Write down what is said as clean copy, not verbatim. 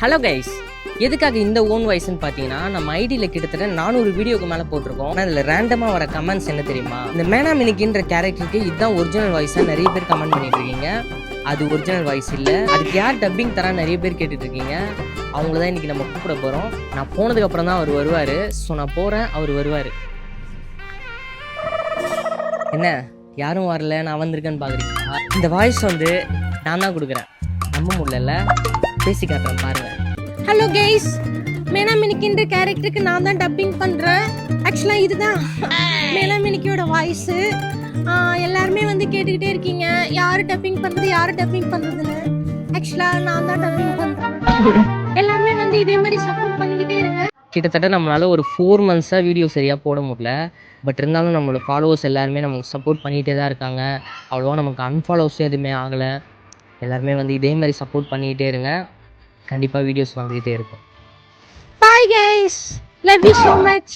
Hello guys, எதுக்காக இந்த own வாய்ஸ்ன்னு பார்த்தீங்கன்னா, நம்ம ஐடியில் கிட்டத்தட்ட 400 வீடியோக்கு மேலே போட்டிருக்கோம். ஆனால் அதில் ரேண்டமாக வர கமெண்ட்ஸ் என்ன தெரியுமா? இந்த மேனா மினிக்கின்ற கேரக்டருக்கு இதுதான் ஒரிஜினல் வாய்ஸாக நிறைய பேர் கமெண்ட் பண்ணிட்டு இருக்கீங்க. அது ஒரிஜினல் வாய்ஸ் இல்லை, அதுக்கு யார் டப்பிங் தரா நிறைய பேர் கேட்டுட்டு இருக்கீங்க. அவங்கள தான் இன்றைக்கி நம்ம கூப்பிட போகிறோம். நான் போனதுக்கப்புறம் தான் அவர் வருவார். ஸோ நான் போகிறேன், அவர் வருவார். என்ன யாரும் வரல, நான் வந்திருக்கேன்னு பார்க்குறீங்களா? இந்த வாய்ஸ் வந்து நான் தான் கொடுக்குறேன். நம்ப முடியல, பேசி காட்டுறேன் பாருங்க. ஹலோ கைஸ், மேனா மினிக்கின்ற கேரக்டருக்கு நான் தான் டப்பிங் பண்ணுறேன். ஆக்சுவலாக இதுதான் மேனா மினிக்கியோட வாய்ஸு. எல்லாருமே வந்து கேட்டுக்கிட்டே இருக்கீங்க, யார் டப்பிங் பண்ணுறதுன்னு. ஆக்சுவலாக நான் தான் டப்பிங் பண்ணுறேன். எல்லாருமே வந்து இதே மாதிரி சப்போர்ட் பண்ணிக்கிட்டே இருங்க. கிட்டத்தட்ட நம்மளால ஒரு 4 மந்த்ஸாக வீடியோ சரியாக போட முடியல. பட் இருந்தாலும் நம்மளோட ஃபாலோவர்ஸ் எல்லாருமே நமக்கு சப்போர்ட் பண்ணிகிட்டே தான் இருக்காங்க. அவ்வளோவா நமக்கு அன்ஃபாலோவர்ஸும் எதுவுமே ஆகலை. எல்லாருமே வந்து இதே மாதிரி சப்போர்ட் பண்ணிக்கிட்டே இருங்க. கண்டிப்பாக வீடியோஸ் வந்துகிட்டே இருக்கும். Bye guys, love you so much.